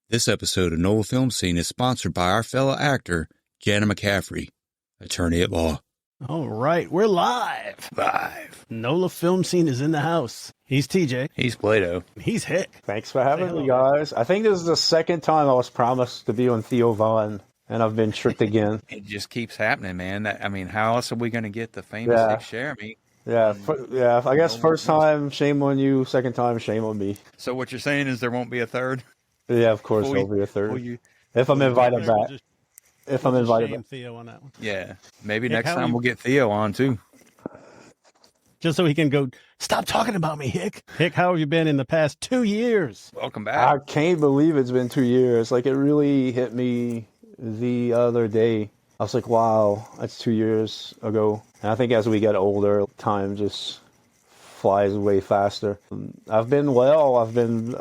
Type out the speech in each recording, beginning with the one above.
This episode of NOLA Film Scene is sponsored by our fellow actor, Jana McCaffery, attorney at law. All right, we're live. NOLA Film Scene is in the house. He's TJ. He's Plaideau. He's Hick. Thanks for having me, guys. I think this is the second time I was promised to be on Theo Vaughn, and I've been tricked again. It just keeps happening, man. How else are we going to get the famous Hick Cheramie? Yeah, I guess first time, shame on you. Second time, shame on me. So what you're saying is there won't be a third? Yeah, of course there'll be a third. If I'm invited back. If I'm invited back. Theo on that one. Yeah, maybe next time we'll get Theo on, too. Just so he can go, stop talking about me, Hick. Hick, how have you been in the past 2 years? Welcome back. I can't believe it's been 2 years. Like, it really hit me the other day. I was like, wow, that's 2 years ago. And I think as we get older, time just flies way faster. I've been well. I've been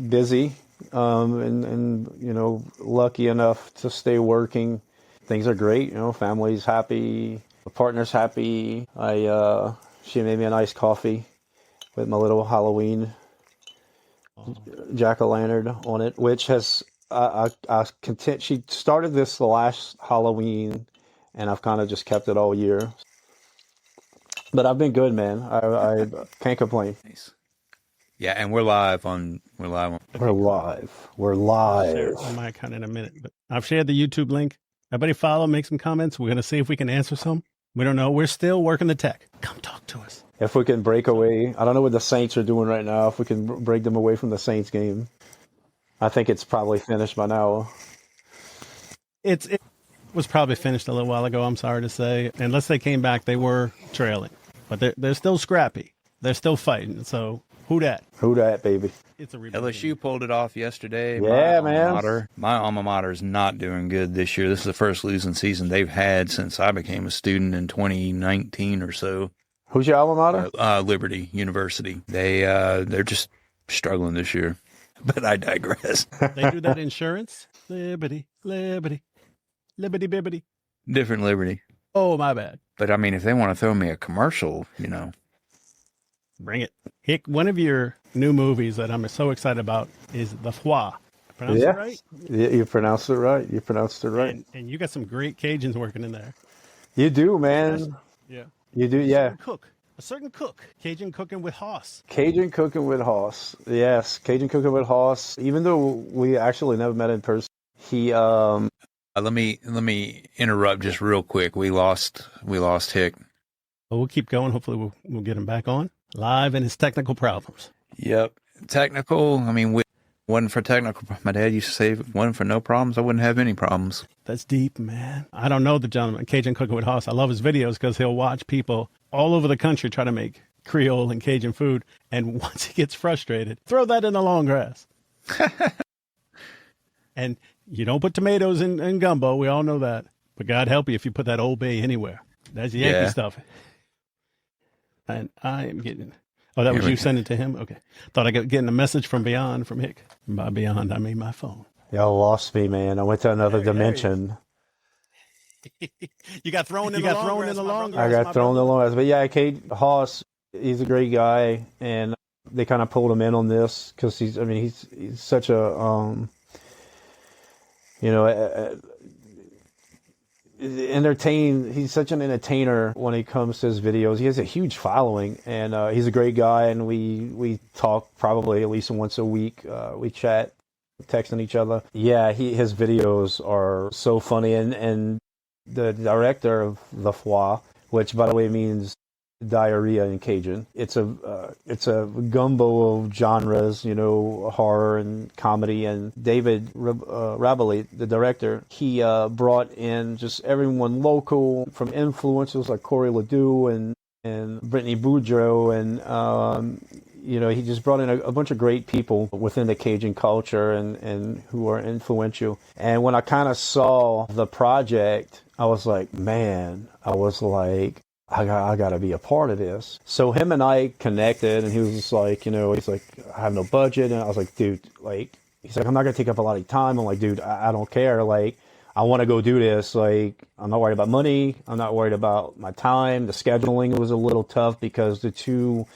busy and you know, lucky enough to stay working. Things are great. You know, family's happy. My partner's happy. She made me a nice coffee with my little Halloween jack-o'-lantern on it, which has she started this the last Halloween, and I've kind of just kept it all year. But I've been good, man. I can't complain. Nice. Yeah, and we're live. We're live. I'll share my account in a minute, but I've shared the YouTube link. Everybody follow, make some comments. We're going to see if we can answer some. We don't know. We're still working the tech. Come talk to us. If we can break away, I don't know what the Saints are doing right now. If we can break them away from the Saints game, I think it's probably finished by now. It was probably finished a little while ago, I'm sorry to say. Unless they came back, they were trailing. But they're still scrappy. They're still fighting. So who dat? Who dat, baby? It's a LSU pulled it off yesterday. Yeah, man. My alma mater is not doing good this year. This is the first losing season they've had since I became a student in 2019 or so. Who's your alma mater? Liberty University. They're just struggling this year. But I digress. They do that insurance? Liberty, liberty, liberty, bibbity. Different Liberty. Oh, my bad. But I mean, if they want to throw me a commercial, you know. Bring it. Hick, one of your new movies that I'm so excited about is The Foi. Pronounce it right? Yeah, you pronounced it right. You pronounced it right. And you got some great Cajuns working in there. You do, man. Yeah. You do, yeah. A certain cook. Cajun cooking with Hoss. Cajun cooking with Hoss. Yes, Cajun cooking with Hoss. Even though we actually never met in person, he Let me interrupt just real quick. We lost Hick. Well, we'll keep going. Hopefully we'll get him back on live and his technical problems. Yep. Technical. I mean, wasn't for technical. My dad used to say, if it wasn't for no problems, I wouldn't have any problems. That's deep, man. I don't know the gentleman, Cajun Cooking with Hoss. I love his videos because he'll watch people all over the country try to make Creole and Cajun food. And once he gets frustrated, throw that in the long grass. And you don't put tomatoes in gumbo. We all know that. But God help you if you put that Old Bay anywhere. That's Yankee stuff. And I am getting... Oh, that was you sending to him? Okay. Thought I got getting a message from Beyond, from Hick. By Beyond, I mean my phone. Y'all lost me, man. I went to another dimension. You got thrown in the long grass. I got thrown in the long grass. But yeah, Hoss, he's a great guy. And they kind of pulled him in on this because he's such a... he's such an entertainer when it comes to his videos. He has a huge following, and he's a great guy, and we talk probably at least once a week. We chat, texting each other. Yeah, his videos are so funny, and the director of The Foi, which by the way means diarrhea in Cajun. It's a gumbo of genres, you know, horror and comedy. And David Rabelais, the director, he brought in just everyone local, from influencers like Corey Ledoux and Brittany Boudreaux, and he just brought in a bunch of great people within the Cajun culture and who are influential. And when I kind of saw the project, I was like, I got to be a part of this. So him and I connected, and he was just like, he's like, I have no budget. And I was like, dude, he's like, I'm not going to take up a lot of your time. I'm like, dude, I don't care. Like, I want to go do this. Like, I'm not worried about money. I'm not worried about my time. The scheduling was a little tough because the two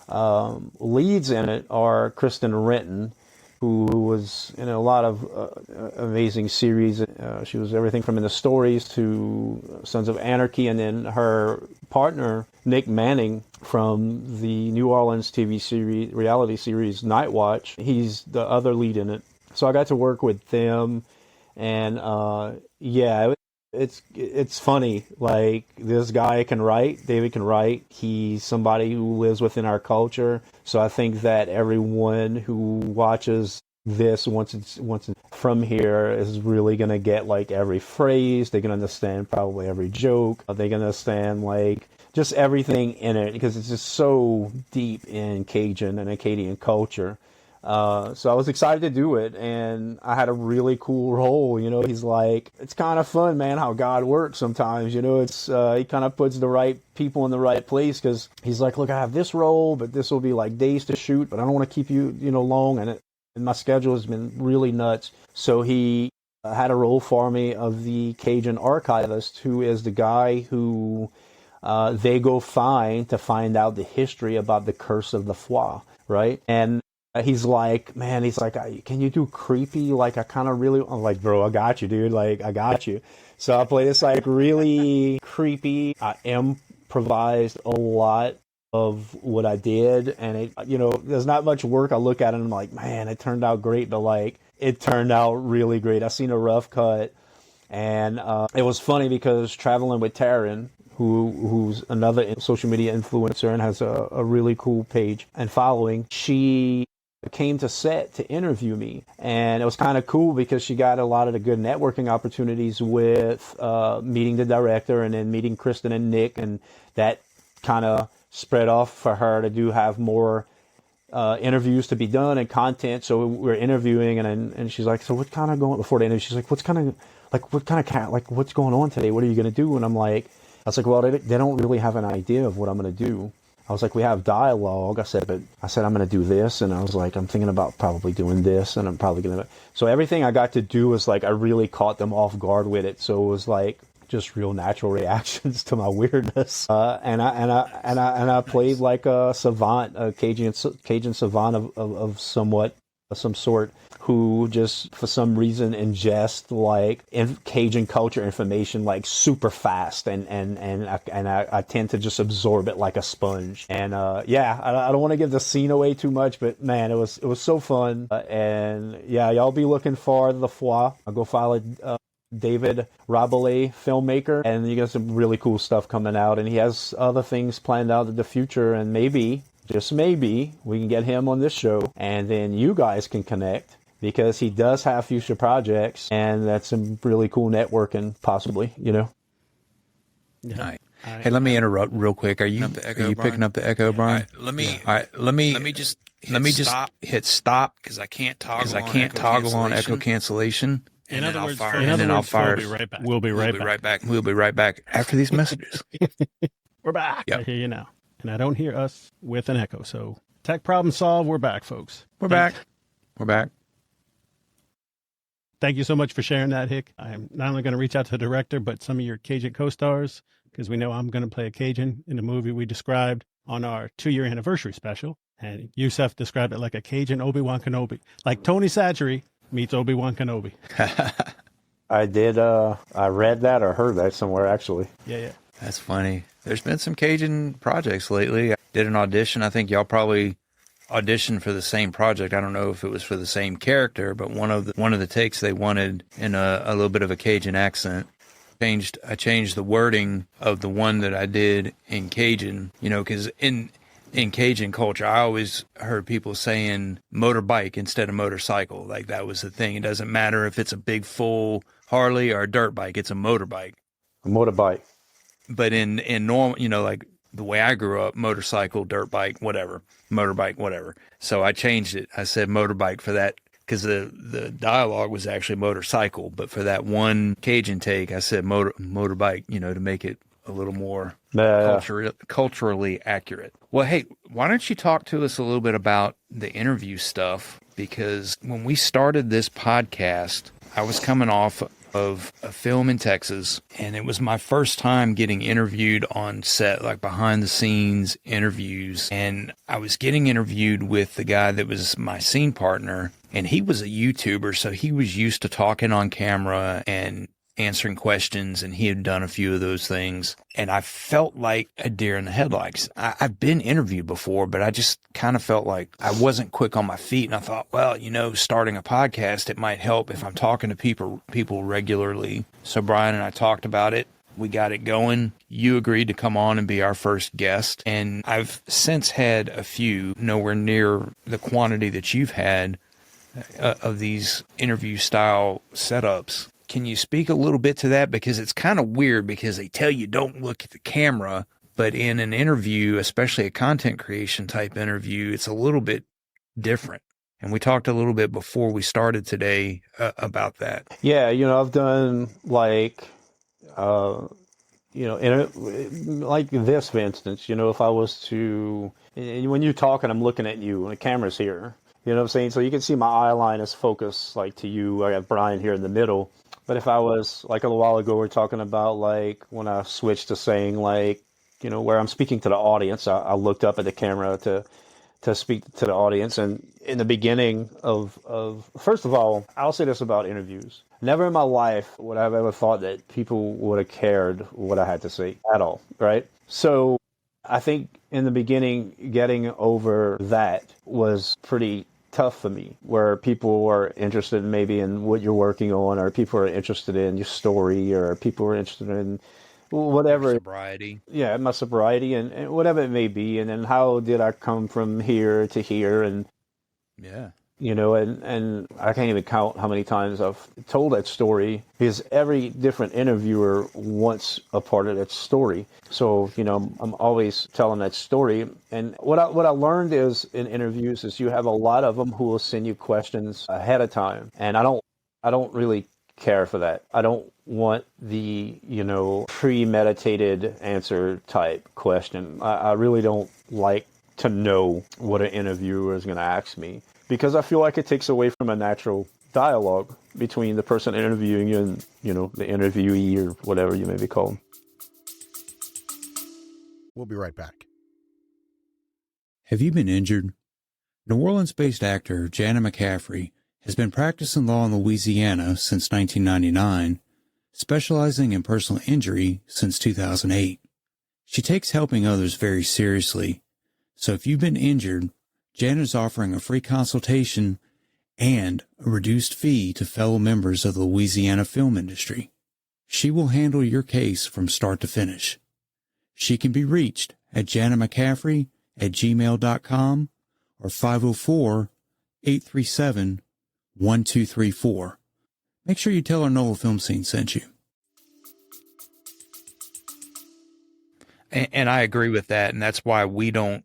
leads in it are Kristen Renton, who was in a lot of amazing series. She was everything from In the Stories to Sons of Anarchy, and then her partner, Nick Manning, from the New Orleans TV series, reality series Night Watch. He's the other lead in it. So I got to work with them, and it's funny. Like, this guy can write, David can write. He's somebody who lives within our culture. So I think that everyone who watches this once it's from here is really gonna get like every phrase. They can understand probably every joke. They can understand like just everything in it, because it's just so deep in Cajun and Acadian culture. So I was excited to do it, and I had a really cool role. You know, he's like, it's kind of fun, man, how God works sometimes. You know, it's he kind of puts the right people in the right place, because he's like, look, I have this role, but this will be like days to shoot, but I don't want to keep you, long, and my schedule has been really nuts. So he had a role for me of the Cajun archivist, who is the guy who they go find to find out the history about the curse of the foie, right? And he's like, man, he's like, can you do creepy? Like, I kind of really, I'm like, bro, I got you, dude. Like, I got you. So I play this like really creepy. I improvised a lot of what I did, and it, there's not much work. I look at it and I'm like, man, it turned out great, but like, it turned out really great. I seen a rough cut, and it was funny because traveling with Taryn, who's another social media influencer and has a really cool page and following, she came to set to interview me, and it was kind of cool because she got a lot of the good networking opportunities with meeting the director and then meeting Kristen and Nick, and that kind of spread off for her to have more interviews to be done and content. So we're interviewing, and she's like, so what kind of going before the interview? She's like, what's going on today? What are you going to do? And I was like, well, they don't really have an idea of what I'm going to do. I was like, we have dialogue. I said, I'm going to do this. And I was like, I'm thinking about probably doing this, and I'm probably going to. So everything I got to do was like, I really caught them off guard with it. So it was like just real natural reactions to my weirdness. And I played like a savant, a Cajun savant of some sort, who just for some reason ingest like Cajun culture information like super fast, and I tend to just absorb it like a sponge. And I don't want to give the scene away too much, but man, it was so fun. And yeah, y'all be looking for The Foie. I'll go follow David Rabelais, filmmaker, and you got some really cool stuff coming out, and he has other things planned out in the future, and maybe, just maybe, we can get him on this show, and then you guys can connect, because he does have future projects, and that's some really cool networking, possibly, Yeah. Right. Hey, let me interrupt real quick. Are you picking up the echo, Brian? All right, let me just hit stop because I can't toggle on echo cancellation. In other words, We'll be right back. We'll be right back after these messages. We're back. Yep. I hear you now. And I don't hear us with an echo. So tech problem solved. We're back, folks. We're back. Thank you so much for sharing that, Hick. I'm not only going to reach out to the director, but some of your Cajun co-stars, because we know I'm going to play a Cajun in the movie we described on our 2-year anniversary special. And Yusef described it like a Cajun Obi-Wan Kenobi, like Tony Satchery meets Obi-Wan Kenobi. I did. I read that or heard that somewhere, actually. Yeah. That's funny. There's been some Cajun projects lately. I did an audition. I think y'all probably auditioned for the same project. I don't know if it was for the same character, but one of the takes they wanted in a little bit of a Cajun accent. I changed the wording of the one that I did in Cajun, because in Cajun culture, I always heard people saying motorbike instead of motorcycle. Like, that was the thing. It doesn't matter if it's a big full Harley or a dirt bike, it's a motorbike. A motorbike. But in normal, like the way I grew up, motorcycle, dirt bike, whatever, motorbike, whatever. So I changed it. I said motorbike for that, because the dialogue was actually motorcycle. But for that one Cajun take, I said motorbike, to make it a little more culturally accurate. Well, hey, why don't you talk to us a little bit about the interview stuff? Because when we started this podcast, I was coming off of a film in Texas, and it was my first time getting interviewed on set, like behind the scenes interviews. And I was getting interviewed with the guy that was my scene partner, and he was a YouTuber, so he was used to talking on camera and answering questions, and he had done a few of those things. And I felt like a deer in the headlights. I've been interviewed before, but I just kind of felt like I wasn't quick on my feet. And I thought, well, starting a podcast, it might help if I'm talking to people regularly. So Brian and I talked about it. We got it going. You agreed to come on and be our first guest. And I've since had a few, nowhere near the quantity that you've had of these interview style setups. Can you speak a little bit to that? Because it's kind of weird, because they tell you don't look at the camera, but in an interview, especially a content creation type interview, it's a little bit different. And we talked a little bit before we started today about that. Yeah, I've done like like this, for instance, if I was to, when you're talking, I'm looking at you and the camera's here, you know what I'm saying? So you can see my eye line is focused like to you. I got Brian here in the middle. But if I was, like a little while ago, we are talking about like when I switched to saying like, where I'm speaking to the audience, I looked up at the camera to speak to the audience. And in the beginning of first of all, I'll say this about interviews. Never in my life would I have ever thought that people would have cared what I had to say at all, right? So I think in the beginning, getting over that was pretty tough for me, where people are interested maybe in what you're working on, or people are interested in your story, or people are interested in whatever. Your sobriety. Yeah, my sobriety and whatever it may be. And then how did I come from here to here? And yeah. And I can't even count how many times I've told that story, because every different interviewer wants a part of that story. So, I'm always telling that story. And what I learned is in interviews is you have a lot of them who will send you questions ahead of time. And I don't really care for that. I don't want the, premeditated answer type question. I really don't like to know what an interviewer is going to ask me, because I feel like it takes away from a natural dialogue between the person interviewing you and, the interviewee, or whatever you may be called. We'll be right back. Have you been injured? New Orleans-based actor Jana McCaffery has been practicing law in Louisiana since 1999, specializing in personal injury since 2008. She takes helping others very seriously. So if you've been injured, Jana's offering a free consultation and a reduced fee to fellow members of the Louisiana film industry. She will handle your case from start to finish. She can be reached at janamccaffery@gmail.com or 504-837-1234. Make sure you tell her NOLA Film Scene sent you. And I agree with that, and that's why we don't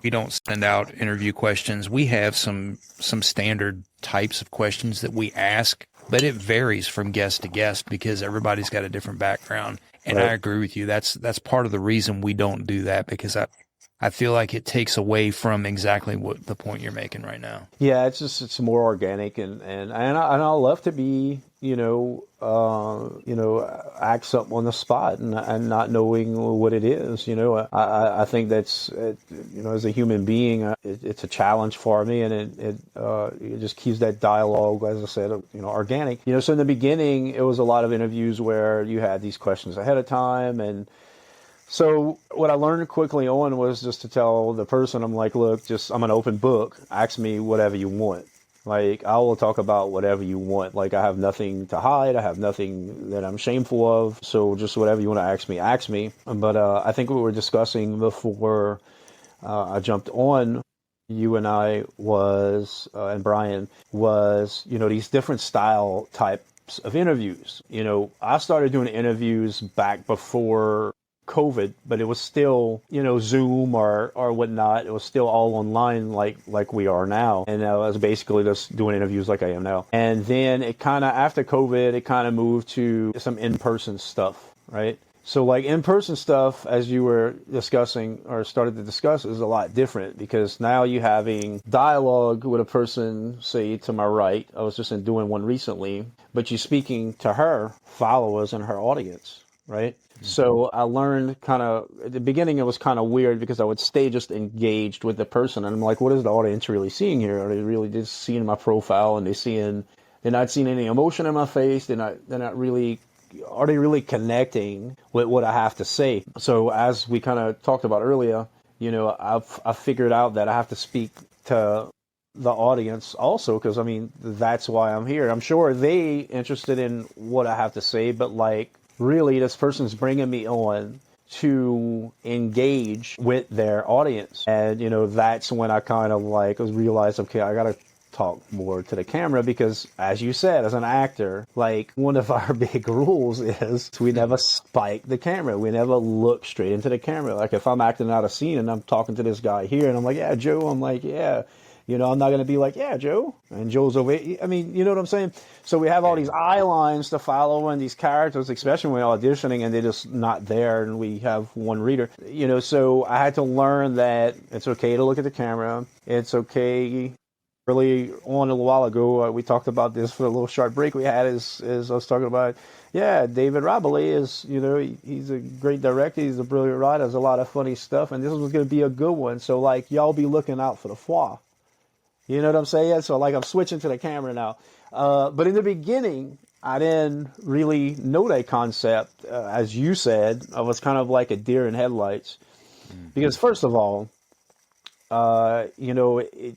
send out interview questions. We have some standard types of questions that we ask, but it varies from guest to guest because everybody's got a different background. And right. I agree with you. That's part of the reason we don't do that, because I feel like it takes away from exactly what the point you're making right now. Yeah, it's more organic, and I love to be, act something on the spot and not knowing what it is. I think that's, as a human being, it's a challenge for me, and it just keeps that dialogue, as I said, organic. So in the beginning, it was a lot of interviews where you had these questions ahead of time, and so what I learned quickly on was just to tell the person, I'm like, look, I'm an open book. Ask me whatever you want. Like, I will talk about whatever you want. Like, I have nothing to hide. I have nothing that I'm shameful of. So just whatever you want to ask me. But I think we were discussing before I jumped on, you and I was, and Brian was, these different style types of interviews. I started doing interviews back before COVID, but it was still, Zoom or whatnot. It was still all online like we are now. And I was basically just doing interviews like I am now. And then it kind of, after COVID, it kind of moved to some in-person stuff, right? So like in-person stuff, as you were discussing or started to discuss, is a lot different because now you're having dialogue with a person, say to my right. I was just doing one recently, but you're speaking to her followers and her audience, right? So I learned kind of, at the beginning it was kind of weird because I would stay just engaged with the person. And I'm like, what is the audience really seeing here? Are they really just seeing my profile and they're not seeing any emotion in my face? They're not really, are they really connecting with what I have to say? So as we kind of talked about earlier, I've figured out that I have to speak to the audience also, because I mean, that's why I'm here. I'm sure they interested in what I have to say, but like, really, this person's bringing me on to engage with their audience. And, that's when I kind of like realized, okay, I got to talk more to the camera because, as you said, as an actor, like one of our big rules is we never spike the camera. We never look straight into the camera. Like if I'm acting out a scene and I'm talking to this guy here and I'm like, yeah, Joe, I'm like, yeah. I'm not going to be like, yeah, Joe. And Joe's over here. I mean, you know what I'm saying? So we have all these eye lines to follow and these characters, especially when we're auditioning and they're just not there and we have one reader. So I had to learn that it's okay to look at the camera. It's okay. Early on a while ago, we talked about this for a little short break we had is I was talking about, David Rabelais is, he's a great director. He's a brilliant writer. There's a lot of funny stuff. And this was going to be a good one. So like, y'all be looking out for the foie. You know what I'm saying? So like I'm switching to the camera now. But in the beginning, I didn't really know that concept. As you said, I was kind of like a deer in headlights. Because first of all, it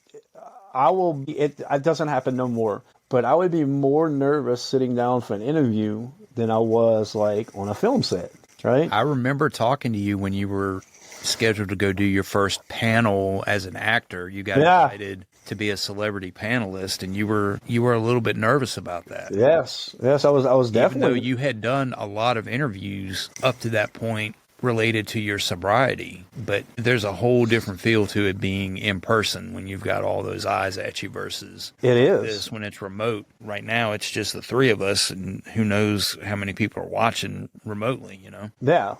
doesn't happen no more. But I would be more nervous sitting down for an interview than I was like on a film set, right? I remember talking to you when you were scheduled to go do your first panel as an actor. You got invited to be a celebrity panelist, and you were a little bit nervous about that. Yes, I was definitely. Even though you had done a lot of interviews up to that point related to your sobriety, but there's a whole different feel to it being in person when you've got all those eyes at you versus it is this when it's remote. Right now, it's just the three of us, and who knows how many people are watching remotely. Yeah,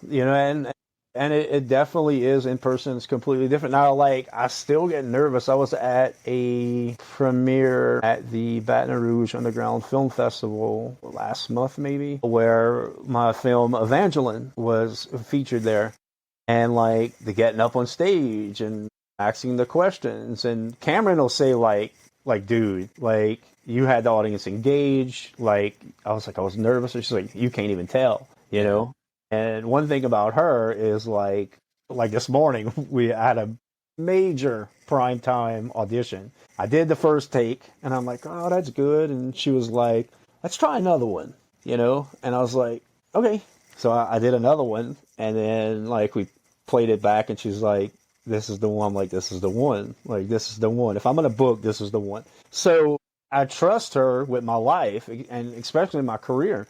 and it definitely is in person. It's completely different. Now, like, I still get nervous. I was at a premiere at the Baton Rouge Underground Film Festival last month, maybe, where my film Evangeline was featured there. And, like, the getting up on stage and asking the questions. And Cameron will say, like, dude, like, you had the audience engaged. Like, I was nervous. And she's like, you can't even tell, And one thing about her is like this morning we had a major primetime audition. I did the first take and I'm like, oh, that's good. And she was like, let's try another one, And I was like, okay. So I did another one and then like we played it back and she's like, this is the one. I'm like, this is the one. Like, this is the one. If I'm going to book, this is the one. So I trust her with my life and especially my career.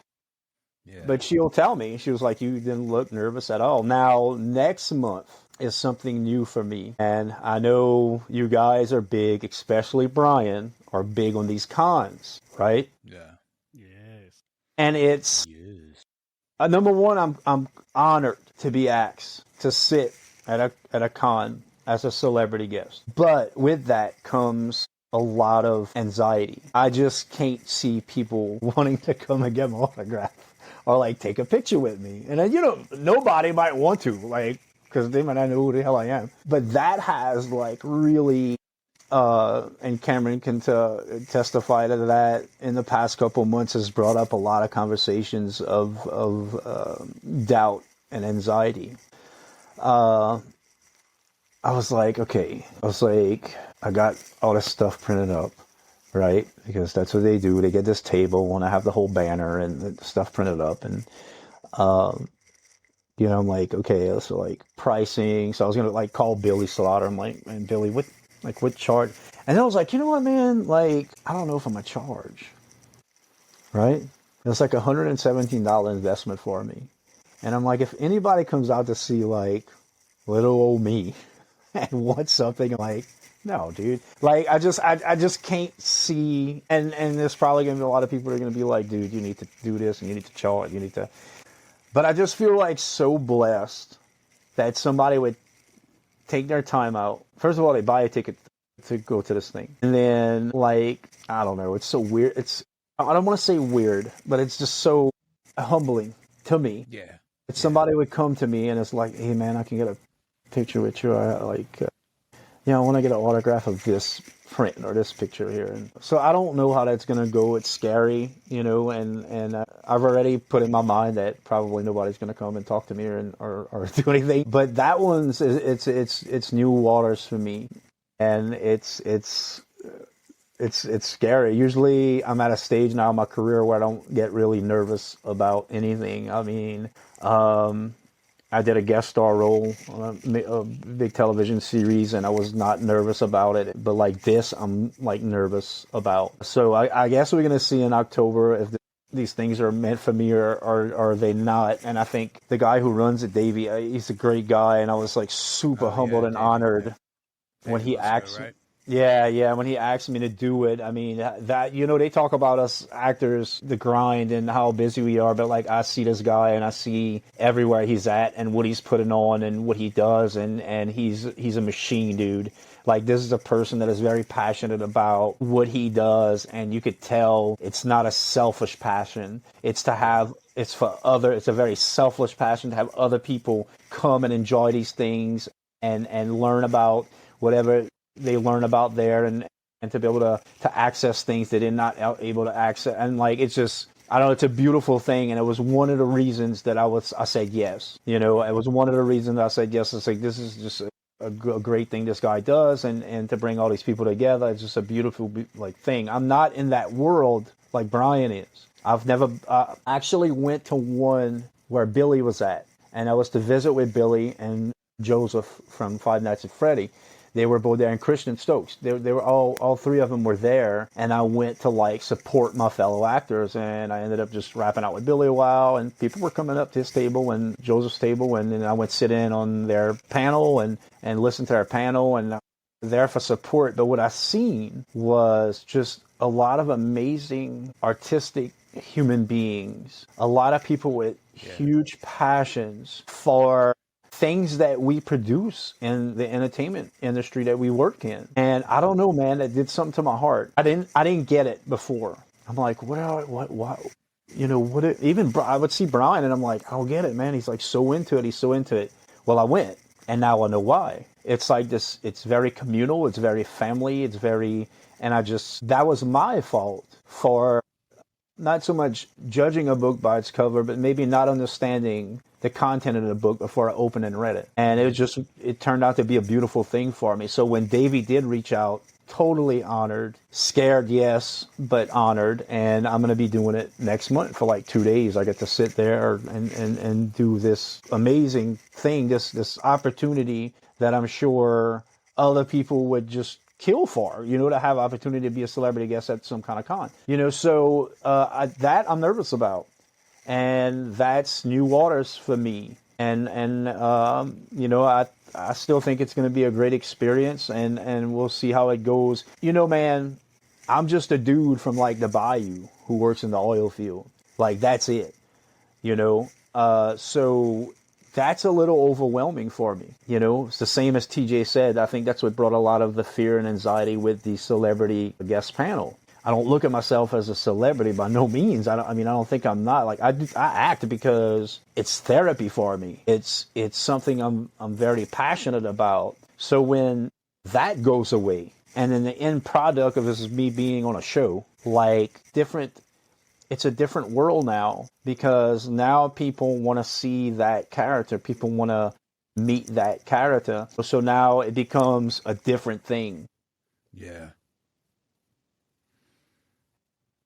Yeah. But she'll tell me, she was like, you didn't look nervous at all. Now, next month is something new for me. And I know you guys are big, especially Brian, are big on these cons, right? Yeah. Yes. And it's, number one, I'm honored to be asked to sit at a con as a celebrity guest. But with that comes a lot of anxiety. I just can't see people wanting to come and get my autograph. Or like take a picture with me. And then, nobody might want to, like, because they might not know who the hell I am. But that has like really, and Cameron can testify to that, in the past couple of months has brought up a lot of conversations of doubt and anxiety. I was like, okay. I got all this stuff printed up. Right, because that's what they do. They get this table when I have the whole banner and the stuff printed up, and I'm like, okay, so like pricing. So I was gonna like call Billy Slaughter. I'm like, man, Billy, what charge? And then I was like, you know what, man? Like, I don't know if I'm gonna charge. Right? It's like $117 investment for me, and I'm like, if anybody comes out to see like little old me and wants something like. No, dude. Like, I just can't see, and there's probably going to be a lot of people that are going to be like, dude, you need to do this, and you need to charge, you need to. But I just feel like so blessed that somebody would take their time out. First of all, they buy a ticket to go to this thing. And then, like, I don't know, it's so weird. I don't want to say weird, but it's just so humbling to me. Yeah. That somebody would come to me and it's like, hey, man, I can get a picture with you. I want to get an autograph of this print or this picture here. And so I don't know how that's going to go. It's scary, and I've already put in my mind that probably nobody's going to come and talk to me or do anything. But that one's, it's new waters for me. And it's scary. Usually I'm at a stage now in my career where I don't get really nervous about anything. I mean, I did a guest star role on a big television series, and I was not nervous about it. But like this, I'm like nervous about. So I guess we're going to see in October if these things are meant for me or are they not. And I think the guy who runs it, Davey, he's a great guy. And I was like super humbled and honored when he asked. Right? Yeah, when he asked me to do it. I mean, that, they talk about us actors, the grind and how busy we are, but like I see this guy and I see everywhere he's at and what he's putting on and what he does, and he's a machine, dude. Like, this is a person that is very passionate about what he does, and you could tell it's not a selfish passion. It's for other, it's a very selfless passion to have other people come and enjoy these things and learn about whatever they learn about there, and to be able to access things they did not able to access. And like, it's just, I don't know, it's a beautiful thing. And it was one of the reasons that I said yes. It was one of the reasons I said yes. It's like, this is just a great thing this guy does. And to bring all these people together, it's just a beautiful thing. I'm not in that world like Brian is. I've never actually went to one where Billy was at. And I was to visit with Billy and Joseph from Five Nights at Freddy. They were both there, and Christian Stokes. They were all three of them were there, and I went to support my fellow actors, and I ended up just rapping out with Billy a while, and people were coming up to his table and Joseph's table, and then I went sit in on their panel and listen to their panel, and there for support. But what I seen was just a lot of amazing artistic human beings, a lot of people with huge passions for things that we produce in the entertainment industry that we work in. And I don't know, man, that did something to my heart. I didn't get it before. I'm like, what, even I would see Brian and I'm like, I don't get it, man. He's like so into it. He's so into it. Well, I went, and now I know why. It's like this, it's very communal. It's very family. That was my fault for not so much judging a book by its cover, but maybe not understanding the content of the book before I opened and read it. And it turned out to be a beautiful thing for me. So when Davey did reach out, totally honored, scared, yes, but honored. And I'm going to be doing it next month for 2 days. I get to sit there and do this amazing thing, this opportunity that I'm sure other people would just kill for, to have opportunity to be a celebrity guest at some kind of con. So that I'm nervous about. And that's new waters for me. And I still think it's going to be a great experience, and we'll see how it goes. Man, I'm just a dude from the bayou who works in the oil field. That's it, so that's a little overwhelming for me. It's the same as TJ said. I think that's what brought a lot of the fear and anxiety with the celebrity guest panel. I don't look at myself as a celebrity by no means. I don't think I'm not. I act because it's therapy for me. It's something I'm very passionate about. So when that goes away, and then the end product of this is me being on a show, it's a different world now, because now people want to see that character. People want to meet that character. So now it becomes a different thing. Yeah.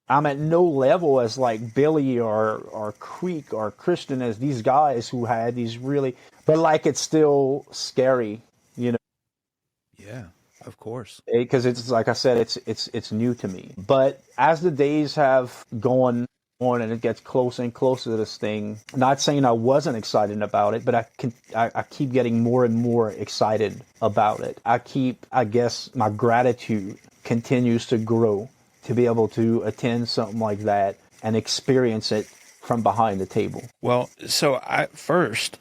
I'm at no level as Billy or Creek or Christian as these guys who had these really, but it's still scary, Yeah, of course. Because it's like I said, it's new to me. But as the days have gone on and it gets closer and closer to this thing, not saying I wasn't excited about it, but I keep getting more and more excited about it. I guess my gratitude continues to grow to be able to attend something like that and experience it from behind the table? Well, so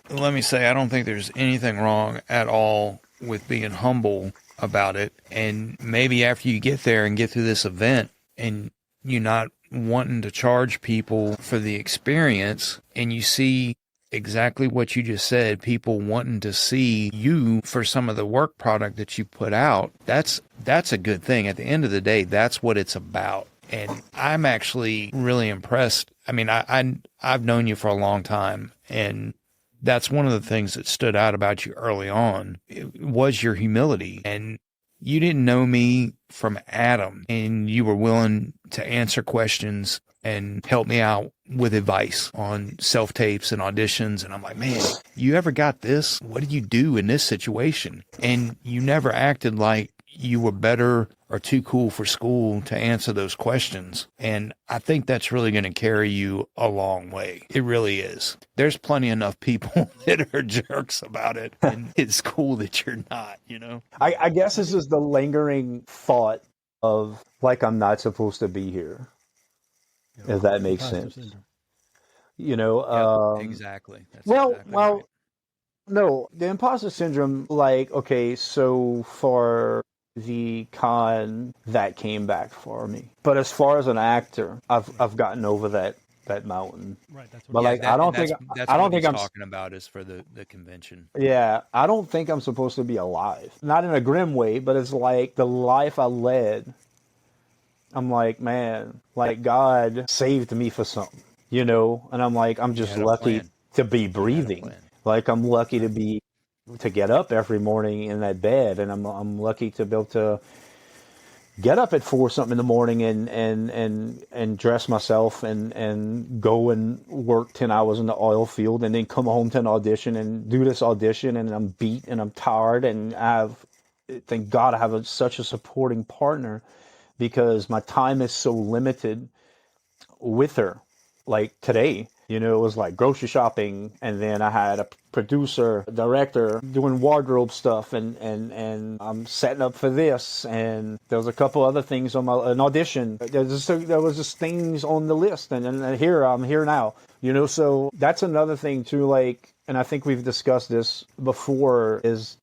let me say, I don't think there's anything wrong at all with being humble about it. And maybe after you get there and get through this event and you're not wanting to charge people for the experience, and you see exactly what you just said, people wanting to see you for some of the work product that you put out, that's a good thing. At the end of the day, that's what it's about. And I'm actually really impressed. I mean, I've known you for a long time, and that's one of the things that stood out about you early on. It was your humility, and you didn't know me from Adam, and you were willing to answer questions and help me out with advice on self-tapes and auditions. And I'm like, man, you ever got this? What did you do in this situation? And you never acted like you were better or too cool for school to answer those questions. And I think that's really going to carry you a long way. It really is. There's plenty enough people that are jerks about it. And it's cool that you're not, you know? I guess this is the lingering thought of, like, I'm not supposed to be here. If that makes sense. You know, exactly. That's well, exactly right. No, the imposter syndrome, like, okay, so for the con, that came back for me. But as far as an actor, I've gotten over that mountain. Right. That's what But like, I don't think I'm talking about is for the convention. Yeah, I don't think I'm supposed to be alive. Not in a grim way, but it's like the life I led. I'm like, man, like God saved me for something, you know? And I'm like, I'm just lucky to be breathing. Like, I'm lucky to get up every morning in that bed, and I'm lucky to be able to get up at 4 something in the morning and dress myself and go and work 10 hours in the oil field, and then come home to an audition and do this audition, and I'm beat and I'm tired, and thank God I have such a supporting partner, because my time is so limited with her. Like today, you know, it was like grocery shopping, and then I had a producer, director doing wardrobe stuff, and I'm setting up for this, and there was a couple other things on an audition. There was just things on the list, and I'm here now, you know. So that's another thing too, like, and I think we've discussed this before, is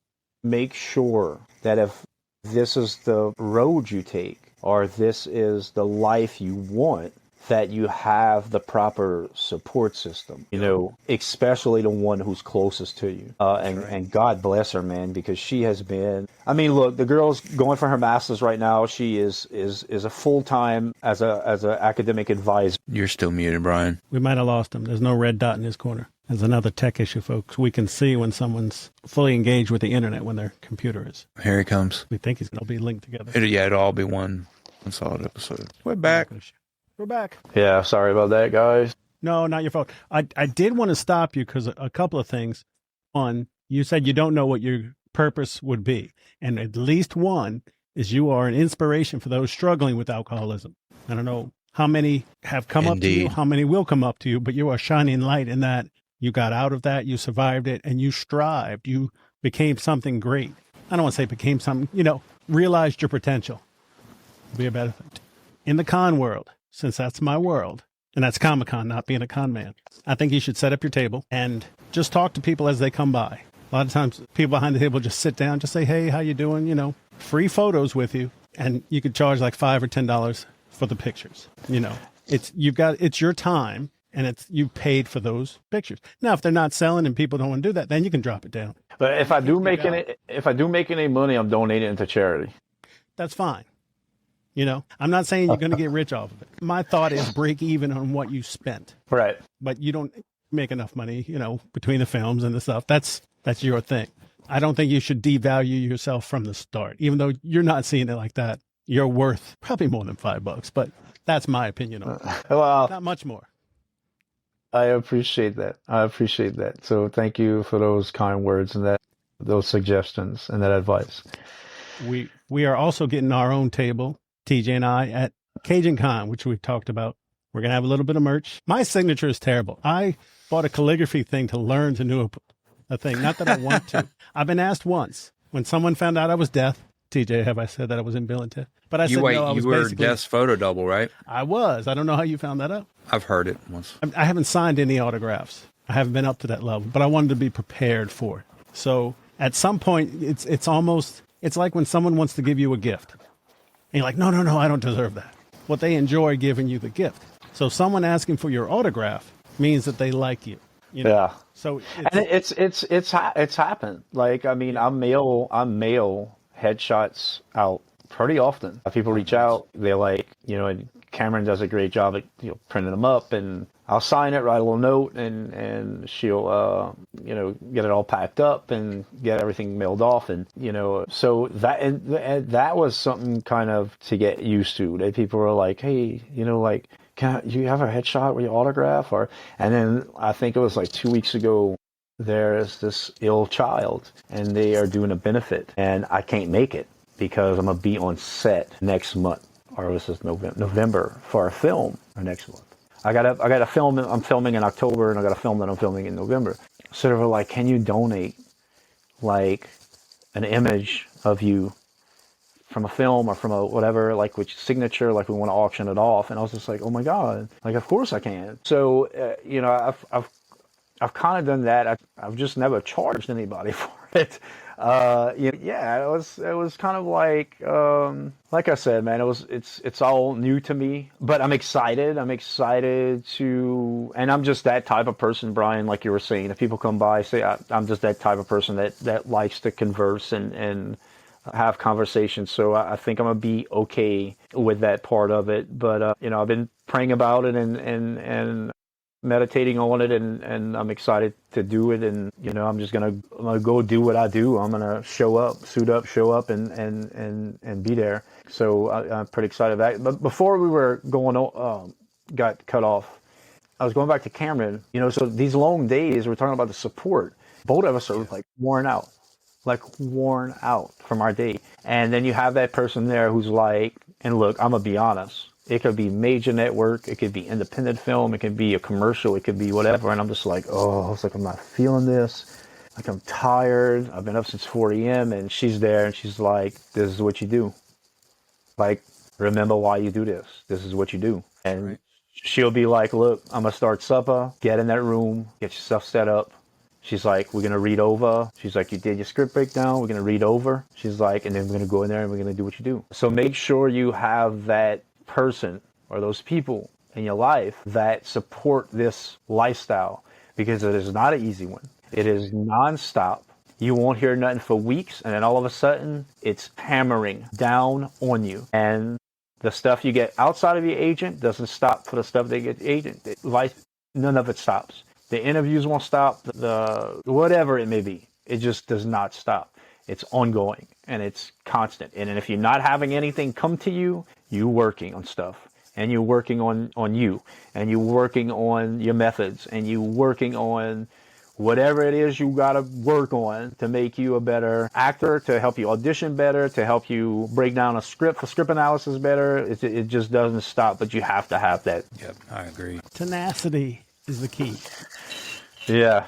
make sure that if this is the road you take, or this is the life you want, that you have the proper support system, you know, especially the one who's closest to you. And God bless her, man, because she has been, I mean, look, the girl's going for her master's right now. She is a full-time as a academic advisor. You're still muted, Brian. We might have lost him. There's no red dot in his corner. There's another tech issue, folks. We can see when someone's fully engaged with the internet, when their computer is. Here he comes. We think he's going to be linked together. It'll all be one solid episode. We're back. We're back. Yeah, sorry about that, guys. No, not your fault. I did want to stop you because a couple of things. One, you said you don't know what your purpose would be. And at least one is you are an inspiration for those struggling with alcoholism. I don't know how many have come up to you, how many will come up to you, but you are shining light in that you got out of that, you survived it, and you strived. You became something great. I don't want to say became something, you know, realized your potential. Be a better thing. In the con world, since that's my world, and that's Comic-Con, not being a con man, I think you should set up your table and just talk to people as they come by. A lot of times people behind the table just sit down, just say, hey, how you doing? You know, free photos with you. And you could charge like $5 or $10 for the pictures. You know, it's your time, and you paid for those pictures. Now, if they're not selling and people don't want to do that, then you can drop it down. But if I do make any money, I'm donating it to charity. That's fine. You know, I'm not saying you're going to get rich off of it. My thought is break even on what you spent. Right. But you don't make enough money, you know, between the films and the stuff. That's your thing. I don't think you should devalue yourself from the start, even though you're not seeing it like that. You're worth probably more than $5, but that's my opinion on it. Well, not much more. I appreciate that. So thank you for those kind words and those suggestions and that advice. We are also getting our own table, TJ and I, at Cajun Con, which we've talked about. We're going to have a little bit of merch. My signature is terrible. I bought a calligraphy thing to learn to do a thing. Not that I want to. I've been asked once when someone found out I was deaf, TJ, have I said that I was in Bill and Ted? But I You said wait, no. I was you were basically Jeff's photo double, right? I was. I don't know how you found that out. I've heard it once. I haven't signed any autographs. I haven't been up to that level, but I wanted to be prepared for it. So at some point, it's almost, it's like when someone wants to give you a gift. And you're like, no, I don't deserve that. What they enjoy giving you the gift. So someone asking for your autograph means that they like you. You know? Yeah. So it's happened. Like, I mean, I'm mail headshots out pretty often. People reach out. They're like, and Cameron does a great job at printing them up, and I'll sign it, write a little note, and she'll get it all packed up and get everything mailed off, and so that was something kind of to get used to. That people were like, hey, like, you have a headshot with your autograph? And then I think it was like 2 weeks ago, there's this ill child and they are doing a benefit and I can't make it because I'm going to be on set next month, or this is November for a film, or next month. I got a film I'm filming in October, and I got a film that I'm filming in November. So they were like, can you donate like an image of you from a film or from a whatever, like with signature, like we want to auction it off? And I was just like, oh my God, like, of course I can. So, I've kind of done that. I've just never charged anybody for it. It was kind of like I said, man, it's all new to me, but I'm excited. I'm excited and I'm just that type of person, Brian, like you were saying. If people come by, say I'm just that type of person that likes to converse and have conversations. So I think I'm gonna be okay with that part of it. But I've been praying about it and meditating on it, and I'm excited to do it. And I'm gonna go do what I do. I'm gonna show up, suit up, show up, and be there. So I'm pretty excited about it. But before we were got cut off, I was going back to Cameron. So these long days, we're talking about the support. Both of us are like worn out from our day. And then you have that person there who's like, and look, I'm gonna be honest, it could be major network, it could be independent film, it could be a commercial, it could be whatever. And I'm just like, I'm not feeling this. Like, I'm tired. I've been up since 4 a.m. And she's there and she's like, this is what you do. Like, remember why you do this. This is what you do. And right. She'll be like, look, I'm going to start supper. Get in that room. Get yourself set up. She's like, we're going to read over. She's like, you did your script breakdown. We're going to read over. She's like, and then we're going to go in there and we're going to do what you do. So make sure you have that person or those people in your life that support this lifestyle, because it is not an easy one. It is nonstop. You won't hear nothing for weeks, and then all of a sudden it's hammering down on you. And the stuff you get outside of your agent doesn't stop for the stuff they get the agent. Life, none of it stops. The interviews won't stop, the whatever it may be. It just does not stop. It's ongoing and it's constant. And if you're not having anything come to you, you're working on stuff, and you're working on you, and you're working on your methods, and you're working on whatever it is you got to work on to make you a better actor, to help you audition better, to help you break down a script for script analysis better. It just doesn't stop, but you have to have that. Yep, I agree. Tenacity is the key. Yeah,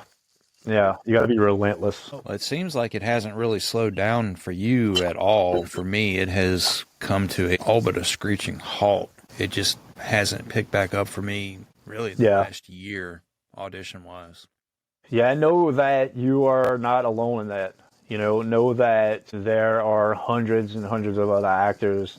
you got to be relentless. Well, it seems like it hasn't really slowed down for you at all. For me, it has come to all but a screeching halt. It just hasn't picked back up for me really the last year, audition-wise. Yeah, know that you are not alone in that. Know that there are hundreds and hundreds of other actors,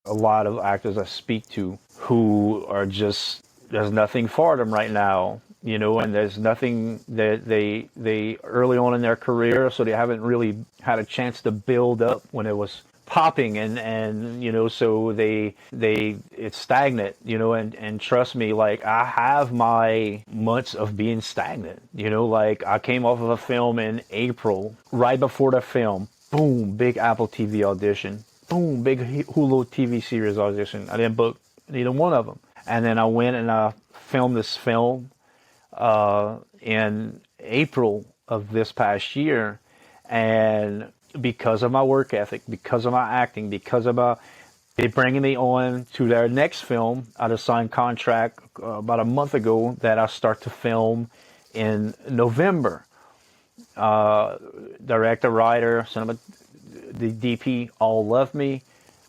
a lot of actors I speak to who are just, there's nothing for them right now, and there's nothing that they early on in their career, so they haven't really had a chance to build up when it was popping, and so it's stagnant, and trust me, like, I have my months of being stagnant, like I came off of a film in April. Right before the film, boom, big Apple TV audition, boom, big Hulu TV series audition. I didn't book neither one of them. And then I went and I filmed this film in April of this past year, and because of my work ethic, because of my acting, because of they bringing me on to their next film, I just signed contract about a month ago that I start to film in November. Director, writer, the DP all love me.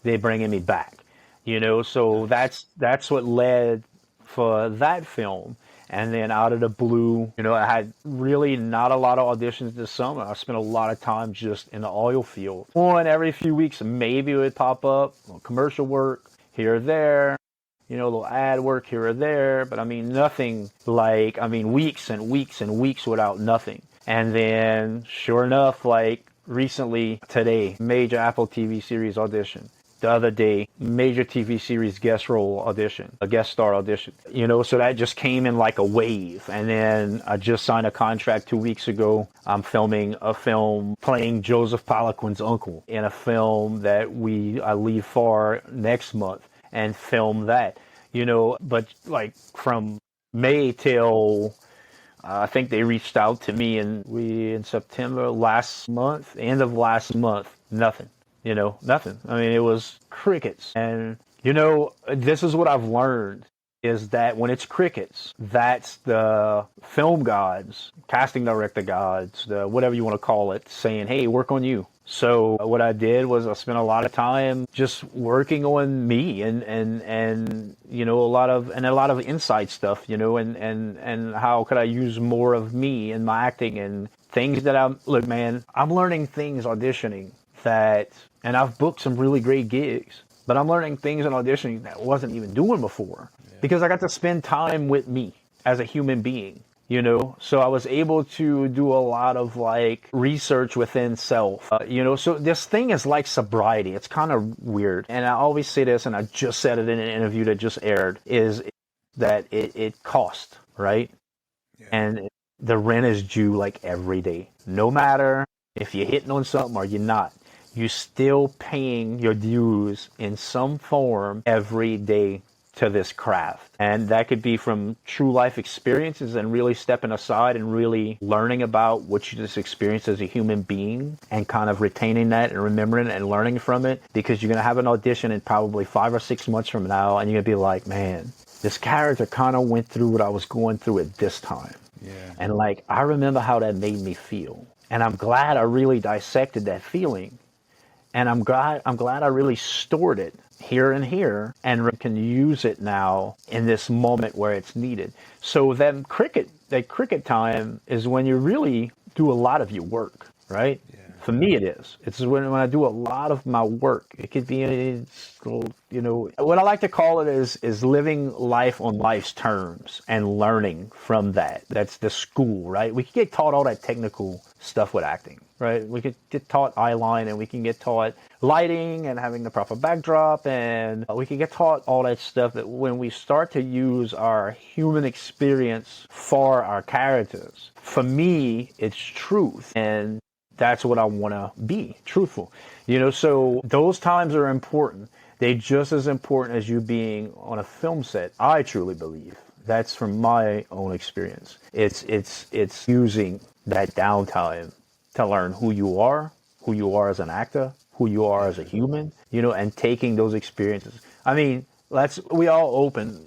They're bringing me back, so that's what led for that film. And then out of the blue, I had really not a lot of auditions this summer. I spent a lot of time just in the oil field. One every few weeks, maybe it would pop up, commercial work here or there, a little ad work here or there. But nothing like, weeks and weeks and weeks without nothing. And then sure enough, like recently today, major Apple TV series audition. The other day, major TV series guest role audition, a guest star audition, so that just came in like a wave. And then I just signed a contract 2 weeks ago. I'm filming a film playing Joseph Poliquin's uncle in a film that I leave for next month and film that, but like from May till I think they reached out to me in September last month, end of last month, nothing. Nothing. It was crickets. And, this is what I've learned is that when it's crickets, that's the film gods, casting director gods, the whatever you want to call it, saying, hey, work on you. So what I did was I spent a lot of time just working on me and a lot of inside stuff, and how could I use more of me in my acting and things that I'm learning things auditioning and I've booked some really great gigs, but I'm learning things in auditioning that I wasn't even doing before because I got to spend time with me as a human being, so I was able to do a lot of like research within self, so this thing is like sobriety. It's kind of weird. And I always say this, and I just said it in an interview that just aired, is that it costs, right? Yeah. And the rent is due like every day, no matter if you're hitting on something or you're not. You're still paying your dues in some form every day to this craft. And that could be from true life experiences and really stepping aside and really learning about what you just experienced as a human being and kind of retaining that and remembering it and learning from it, because you're going to have an audition in probably 5 or 6 months from now and you're going to be like, man, this character kind of went through what I was going through at this time. Yeah. And like, I remember how that made me feel. And I'm glad I really dissected that feeling. And I'm glad I really stored it here and here and can use it now in this moment where it's needed. So that cricket time is when you really do a lot of your work, right? Yeah. For me, it is. It's when I do a lot of my work. It could be, what I like to call it is living life on life's terms and learning from that. That's the school, right? We can get taught all that technical stuff with acting. Right, we could get taught eyeline, and we can get taught lighting and having the proper backdrop, and we can get taught all that stuff. That when we start to use our human experience for our characters, for me, it's truth, and that's what I want to be, truthful. So those times are important. They're just as important as you being on a film set. I truly believe that's from my own experience. It's using that downtime to learn who you are as an actor, who you are as a human, and taking those experiences. We all open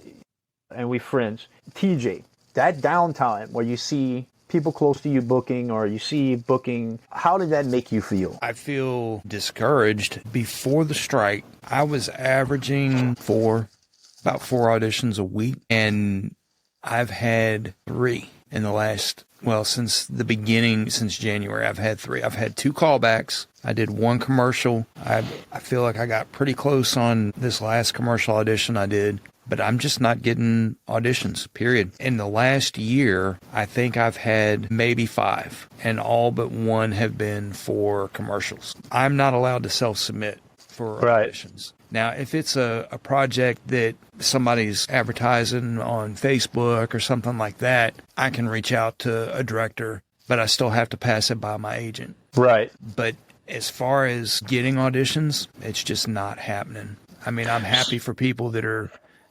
and we friends. TJ, that downtime where you see people close to you booking or you see booking, how did that make you feel? I feel discouraged. Before the strike, I was averaging about 4 auditions a week, and I've had 3 in the last, since the beginning, since January. I've had 3. I've had 2 callbacks. I did 1 commercial. I feel like I got pretty close on this last commercial audition I did, but I'm just not getting auditions, period. In the last year, I think I've had maybe 5, and all but 1 have been for commercials. I'm not allowed to self-submit for auditions. Now, if it's a project that somebody's advertising on Facebook or something like that, I can reach out to a director, but I still have to pass it by my agent. Right. But as far as getting auditions, it's just not happening. I'm happy for people that are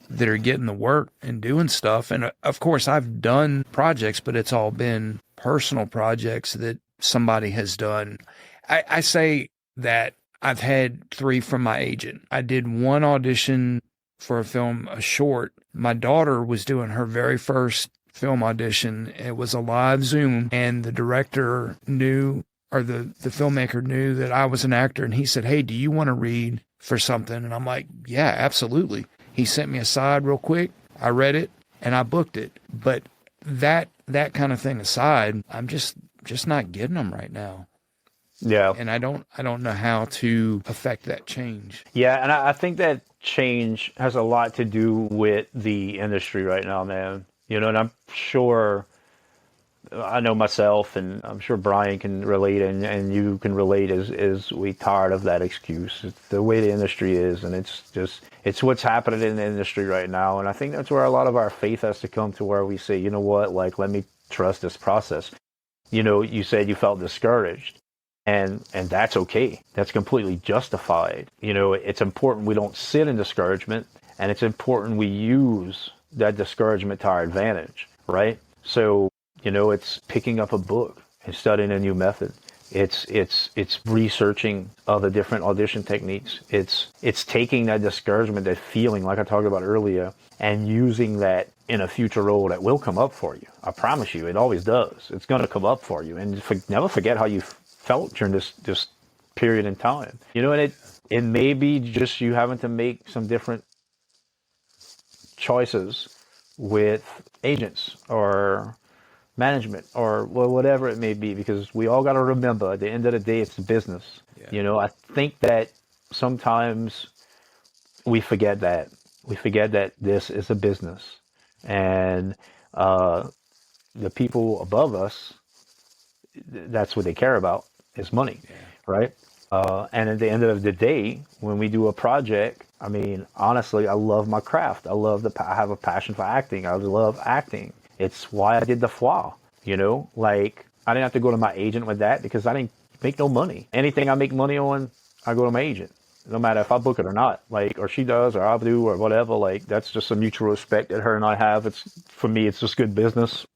getting the work and doing stuff. And of course, I've done projects, but it's all been personal projects that somebody has done. I say that I've had 3 from my agent. I did 1 audition for a film, a short. My daughter was doing her very first film audition. It was a live Zoom, and the director knew or the filmmaker knew that I was an actor, and he said, "Hey, do you want to read for something?" And I'm like, "Yeah, absolutely." He sent me aside real quick. I read it and I booked it. But that kind of thing aside, I'm just not getting them right now. Yeah. And I don't know how to affect that change. Yeah, and I think that change has a lot to do with the industry right now, man. You know, and I'm sure, I know myself, and I'm sure Brian can relate, and you can relate, is we tired of that excuse. It's the way the industry is, and it's what's happening in the industry right now. And I think that's where a lot of our faith has to come to, where we say, you know what, like, let me trust this process. You know, you said you felt discouraged. And that's okay. That's completely justified. You know, it's important we don't sit in discouragement, and it's important we use that discouragement to our advantage, right? So, you know, it's picking up a book and studying a new method. It's researching other different audition techniques. It's taking that discouragement, that feeling, like I talked about earlier, and using that in a future role that will come up for you. I promise you, it always does. It's going to come up for you. And never forget how you felt during this period in time. You know, and it may be just you having to make some different choices with agents or management or whatever it may be, because we all got to remember, at the end of the day, it's the business. Yeah. You know, I think that sometimes we forget that. We forget that this is a business, and the people above us, that's what they care about, is money, right? And at the end of the day, when we do a project, I mean, honestly, I love my craft. I have a passion for acting. I love acting. It's why I did the Foie, you know? Like, I didn't have to go to my agent with that, because I didn't make no money. Anything I make money on, I go to my agent, no matter if I book it or not, like, or she does, or I do, or whatever. Like, that's just a mutual respect that her and I have. For me, it's just good business.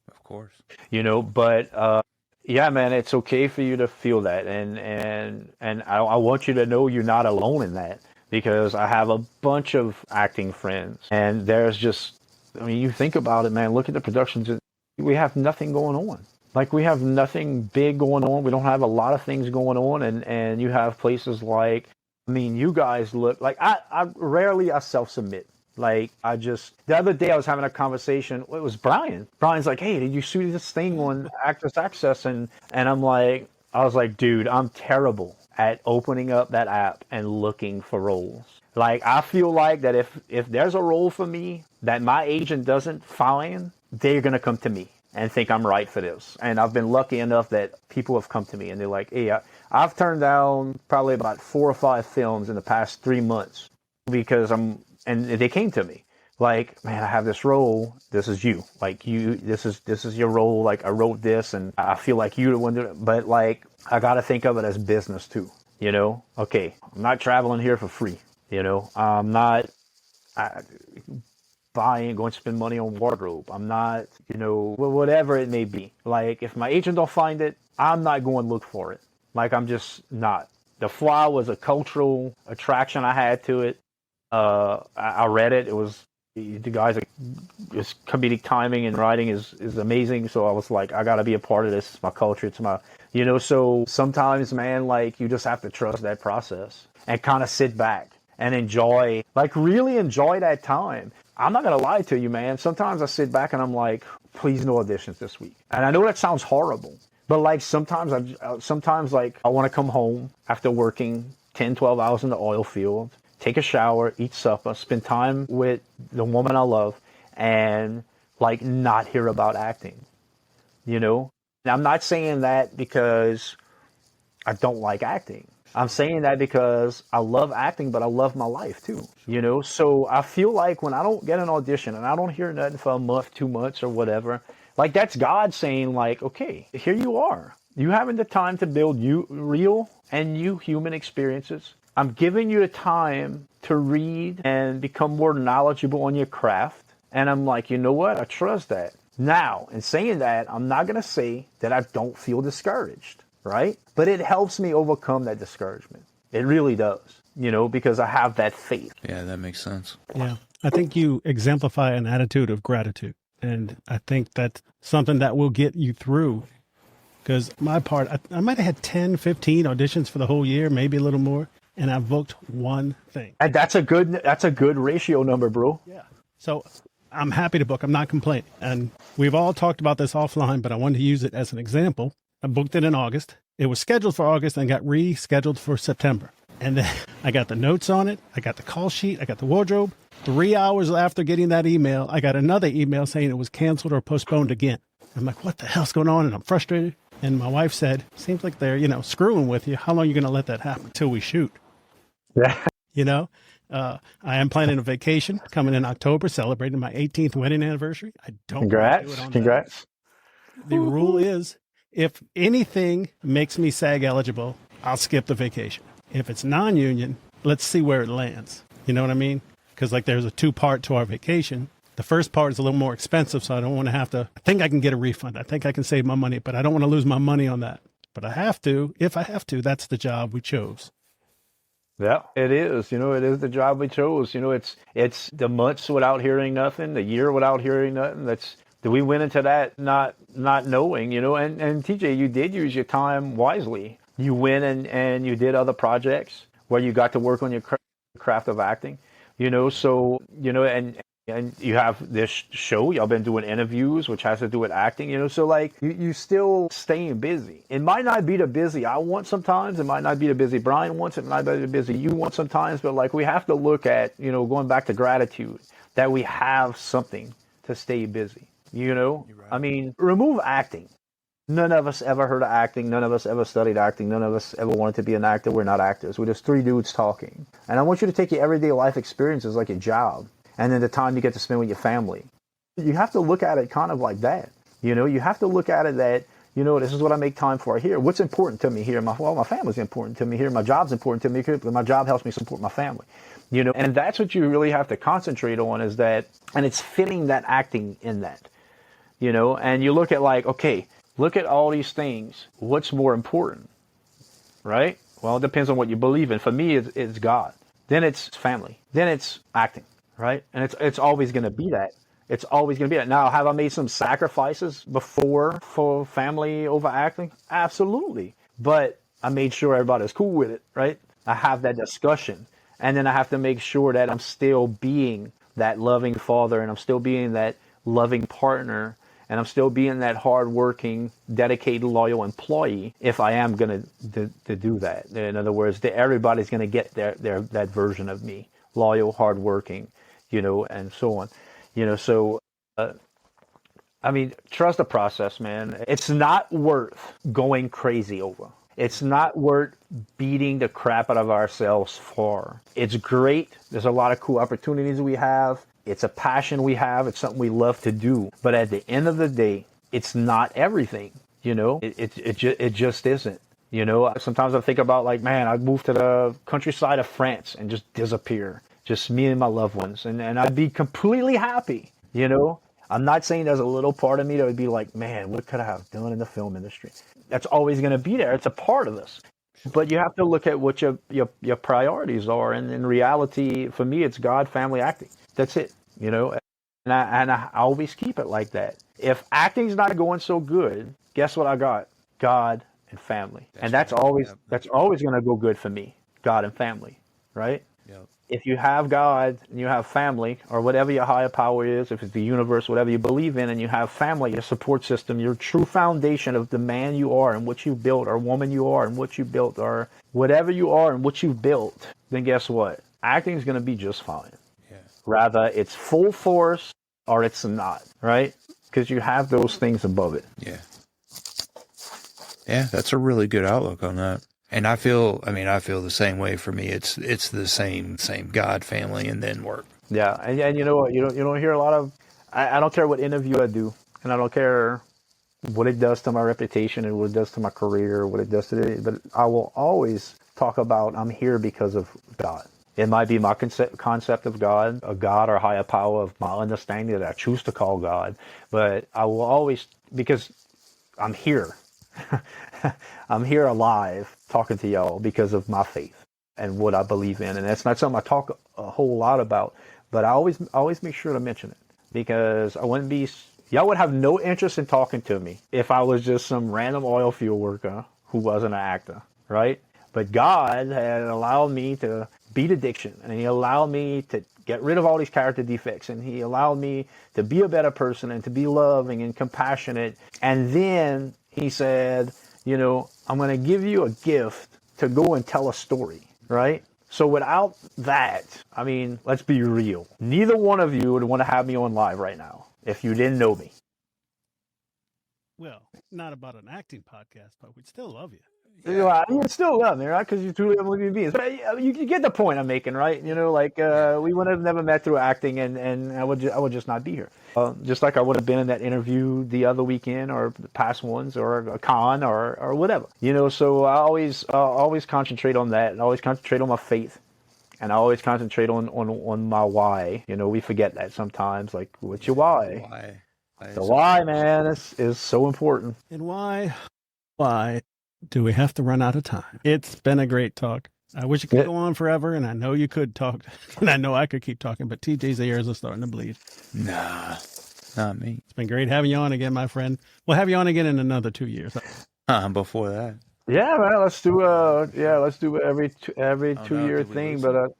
Of course. You know, but, yeah, man, it's okay for you to feel that. And I want you to know you're not alone in that, because I have a bunch of acting friends, and there's just, I mean, you think about it, man, look at the productions. We have nothing going on. Like, we have nothing big going on. We don't have a lot of things going on. And you have places like, I mean, you guys look like, I rarely self-submit. Like, the other day I was having a conversation. It was Brian. Brian's like, "Hey, did you see this thing on Actors Access?" And I was like, dude, I'm terrible at opening up that app and looking for roles. Like, I feel like that if there's a role for me that my agent doesn't find, they're going to come to me and think I'm right for this. And I've been lucky enough that people have come to me and they're like, "Hey, I've turned down probably about 4 or 5 films in the past 3 months because and they came to me like, man, I have this role. This is you. Like, this is your role. Like, I wrote this and I feel like you're the one doing it." But, like, I got to think of it as business too. You know, okay, I'm not traveling here for free. You know, I'm not going to spend money on wardrobe. I'm not, you know, whatever it may be. Like, if my agent don't find it, I'm not going to look for it. Like, I'm just not. The Foie was a cultural attraction I had to it. I read it. It was, the guy's his comedic timing and writing is amazing. So I was like, I got to be a part of this. It's my culture. It's my, you know, so sometimes, man, like, you just have to trust that process and kind of sit back and enjoy, like, really enjoy that time. I'm not going to lie to you, man. Sometimes I sit back and I'm like, please, no auditions this week. And I know that sounds horrible, but, like, sometimes like, I want to come home after working 10, 12 hours in the oil field, take a shower, eat supper, spend time with the woman I love, and, like, not hear about acting, you know? And I'm not saying that because I don't like acting. I'm saying that because I love acting, but I love my life too, you know? So I feel like when I don't get an audition and I don't hear nothing for a month, 2 months or whatever, like, that's God saying, like, okay, here you are. You having the time to build real and new human experiences. I'm giving you the time to read and become more knowledgeable on your craft. And I'm like, you know what? I trust that. Now, in saying that, I'm not going to say that I don't feel discouraged, right? But it helps me overcome that discouragement. It really does, you know, because I have that faith. Yeah, that makes sense. Yeah. I think you exemplify an attitude of gratitude. And I think that's something that will get you through Because my part, I might have had 10, 15 auditions for the whole year, maybe a little more, and I booked one thing. And that's a good ratio number, bro. Yeah. So I'm happy to book. I'm not complaining. And we've all talked about this offline, but I wanted to use it as an example. I booked it in August. It was scheduled for August and got rescheduled for September. And then I got the notes on it. I got the call sheet. I got the wardrobe. 3 hours after getting that email, I got another email saying it was canceled or postponed again. I'm like, what the hell's going on? And I'm frustrated. And my wife said, seems like they're, screwing with you. How long are you going to let that happen until we shoot? Yeah. I am planning a vacation coming in October, celebrating my 18th wedding anniversary. I don't Congrats. want to do it on Congrats. that. The rule is, if anything makes me SAG eligible, I'll skip the vacation. If it's non-union, let's see where it lands. You know what I mean? Because there's a 2-part to our vacation. The first part is a little more expensive, so I don't want to have to. I think I can get a refund. I think I can save my money, but I don't want to lose my money on that. But I have to. If I have to, that's the job we chose. Yeah, it is. It is the job we chose. It's the months without hearing nothing, the year without hearing nothing. We went into that not knowing, and TJ, you did use your time wisely. You went and you did other projects where you got to work on your craft of acting, so, and you have this show, y'all been doing interviews, which has to do with acting, so you still staying busy. It might not be the busy I want sometimes. It might not be the busy Brian wants. It might not be the busy you want sometimes. But we have to look at, going back to gratitude, that we have something to stay busy, Right. I mean, remove acting. None of us ever heard of acting. None of us ever studied acting. None of us ever wanted to be an actor. We're not actors. We're just 3 dudes talking. And I want you to take your everyday life experiences like a job. And then the time you get to spend with your family. You have to look at it kind of like that. You have to look at it that, this is what I make time for here. What's important to me here? My family's important to me here. My job's important to me here. My job helps me support my family. And that's what you really have to concentrate on, is that, and it's fitting that acting in that, and you look at okay, look at all these things. What's more important, right? Well, it depends on what you believe in. For me, it's God. Then it's family. Then it's acting. Right? And it's always going to be that. It's always going to be that. Now, have I made some sacrifices before for family over acting? Absolutely. But I made sure everybody's cool with it, right? I have that discussion. And then I have to make sure that I'm still being that loving father, and I'm still being that loving partner, and I'm still being that hardworking, dedicated, loyal employee if I am going to do that. In other words, everybody's going to get that version of me. Loyal, hardworking, and so on, so, I mean, trust the process, man. It's not worth going crazy over. It's not worth beating the crap out of ourselves for. It's great. There's a lot of cool opportunities we have. It's a passion we have. It's something we love to do. But at the end of the day, it's not everything, it just isn't. Sometimes I think about man, I'd move to the countryside of France and just disappear. Just me and my loved ones. And I'd be completely happy, I'm not saying there's a little part of me that would be man, what could I have done in the film industry? That's always going to be there. It's a part of us. But you have to look at what your priorities are. And in reality, for me, it's God, family, acting. That's it, And I always keep it like that. If acting's not going so good, guess what I got? God and family. That's always going to go good for me. God and family, right? Yep. If you have God and you have family, or whatever your higher power is, if it's the universe, whatever you believe in, and you have family, your support system, your true foundation of the man you are and what you built, or woman you are and what you built, or whatever you are and what you've built, then guess what? Acting is going to be just fine. Yeah. Rather it's full force or it's not, right? Because you have those things above it. Yeah. Yeah, that's a really good outlook on that. And I feel the same way. For me, it's the same God, family, and then work. Yeah, and you know what? You don't hear a lot of. I don't care what interview I do, and I don't care what it does to my reputation and what it does to my career, what it does to it. But I will always talk about I'm here because of God. It might be my concept of God, a God or higher power of my understanding that I choose to call God. But I will always, because I'm here. I'm here alive talking to y'all because of my faith and what I believe in. And that's not something I talk a whole lot about, but I always make sure to mention it, because I wouldn't be Y'all would have no interest in talking to me if I was just some random oil field worker who wasn't an actor, right? But God had allowed me to beat addiction, and he allowed me to get rid of all these character defects, and he allowed me to be a better person and to be loving and compassionate. And then he said, I'm going to give you a gift to go and tell a story, right? So without that, I mean, let's be real. Neither one of you would want to have me on live right now if you didn't know me. Well, not about an acting podcast, but we'd still love you. I would still love me, right? Because you truly are human beings. But you get the point I'm making, right? We would have never met through acting, and I would just not be here. Just like I would have been in that interview the other weekend, or the past ones, or a con, or whatever. So I always concentrate on that, and always concentrate on my faith, and I always concentrate on my why. We forget that sometimes. Like, what's your why? Why? The why, man, is so important. And why do we have to run out of time? It's been a great talk. I wish it could go on forever, and I know you could talk, and I know I could keep talking, but TJ's ears are starting to bleed. Nah, not me. It's been great having you on again, my friend. We'll have you on again in another 2 years. Before that. Yeah, man. Let's do every 2 year thing. But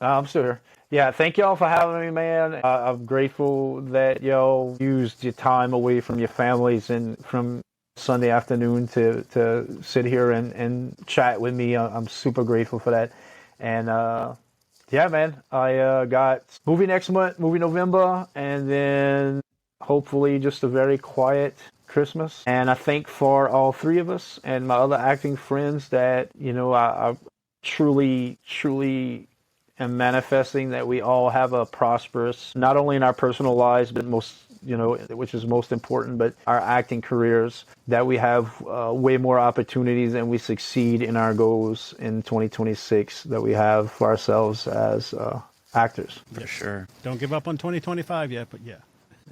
I'm still here. Yeah, thank y'all for having me, man. I'm grateful that y'all used your time away from your families and from Sunday afternoon to sit here and chat with me. I'm super grateful for that. And yeah, man, I got movie next month, movie November, and then hopefully just a very quiet Christmas. And I think for all three of us and my other acting friends that, I truly am manifesting that we all have a prosperous, not only in our personal lives, but which is most important, but our acting careers, that we have way more opportunities and we succeed in our goals in 2026 that we have for ourselves as actors. For sure. Don't give up on 2025 yet, but yeah.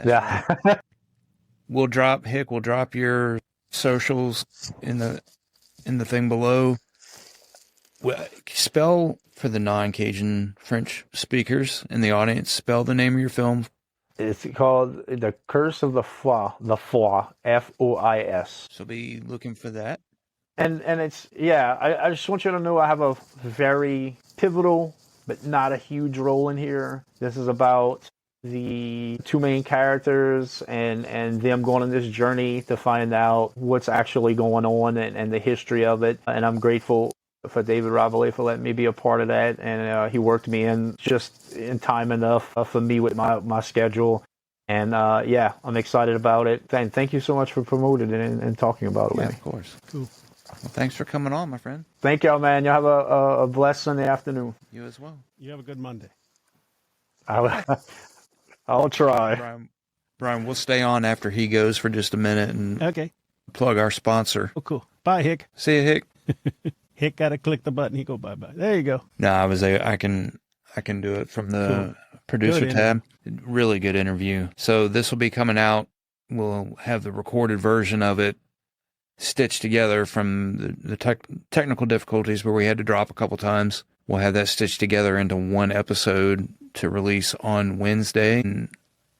Yeah. We'll drop your socials in the thing below. Spell for the non-Cajun French speakers in the audience, spell the name of your film. It's called The Curse of the Fois, Fois. So be looking for that. And it's, I just want you to know I have a very pivotal, but not a huge role in here. This is about the two main characters and them going on this journey to find out what's actually going on and the history of it. And I'm grateful for David Ravelay for letting me be a part of that, and he worked me in just in time enough for me with my schedule, and I'm excited about it. And thank you so much for promoting it and talking about it with me. Of course. Cool. Well, thanks for coming on, my friend. Thank y'all, man. Y'all have a blessed Sunday afternoon. You as well. You have a good Monday. I'll try. Brian, we'll stay on after he goes for just a minute and Okay. plug our sponsor. Oh, cool. Bye, Hick. See you, Hick. Hick got to click the button. He go bye-bye. There you go. No, I can do it from the producer Good tab. Really good interview. So this will be coming out. We'll have the recorded version of it stitched together from the technical difficulties where we had to drop a couple times. We'll have that stitched together into one episode to release on Wednesday. And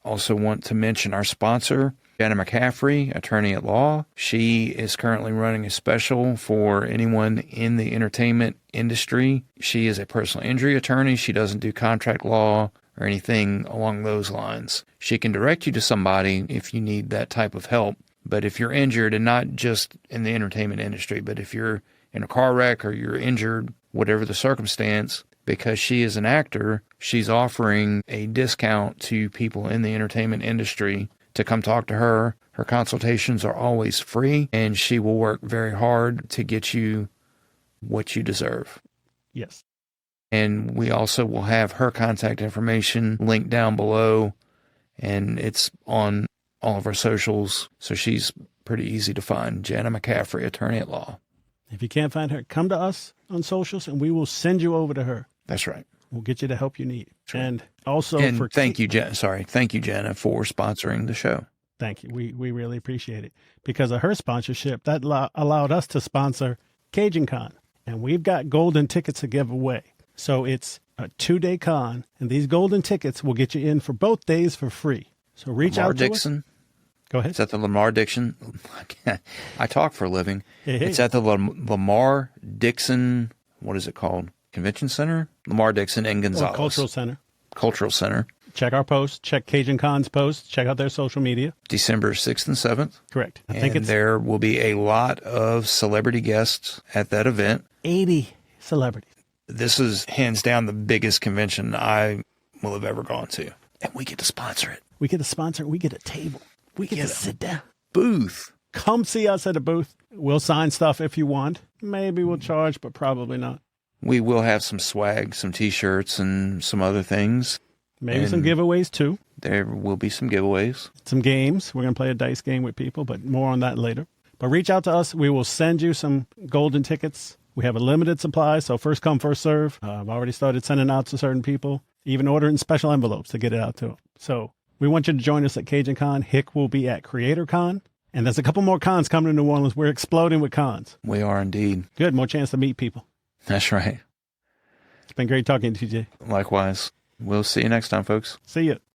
also want to mention our sponsor, Jana McCaffery, attorney at law. She is currently running a special for anyone in the entertainment industry. She is a personal injury attorney. She doesn't do contract law or anything along those lines. She can direct you to somebody if you need that type of help. But if you're injured, and not just in the entertainment industry, but if you're in a car wreck or you're injured, whatever the circumstance, because she is an actor, she's offering a discount to people in the entertainment industry to come talk to her. Her consultations are always free, and she will work very hard to get you what you deserve. Yes. And we also will have her contact information linked down below, and it's on all of our socials, so she's pretty easy to find. Jana McCaffery, attorney at law. If you can't find her, come to us on socials, and we will send you over to her. That's right. We'll get you the help you need. Right. And also, thank you, Jana, for sponsoring the show. Thank you. We really appreciate it. Because of her sponsorship, that allowed us to sponsor Cajun Con. And we've got golden tickets to give away. So it's a 2-day con, and these golden tickets will get you in for both days for free. So reach Lamar out to us. Dixon. Go ahead. It's at the Lamar Dixon. I talk for a living. Hey. It's at the Lamar Dixon. What is it called? Convention Center? Lamar Dixon in Gonzales. Cultural Center. Cultural Center. Check our posts. Check Cajun Con's posts. Check out their social media. December 6th and 7th. Correct. I think it's there will be a lot of celebrity guests at that event. 80 celebrities. This is hands down the biggest convention I will have ever gone to. And we get to sponsor it. We get a sponsor. We get a table. We get to sit down. Booth. Come see us at a booth. We'll sign stuff if you want. Maybe we'll charge, but probably not. We will have some swag, some T-shirts, and some other things. Maybe And some giveaways too. There will be some giveaways. Some games. We're going to play a dice game with people, but more on that later. But reach out to us. We will send you some golden tickets. We have a limited supply, so first come, first serve. I've already started sending out to certain people, even ordering special envelopes to get it out to them. So we want you to join us at Cajun Con. Hick will be at Creator Con. And there's a couple more cons coming to New Orleans. We're exploding with cons. We are indeed. Good. More chance to meet people. That's right. It's been great talking to you, Jay. Likewise. We'll see you next time, folks. See ya.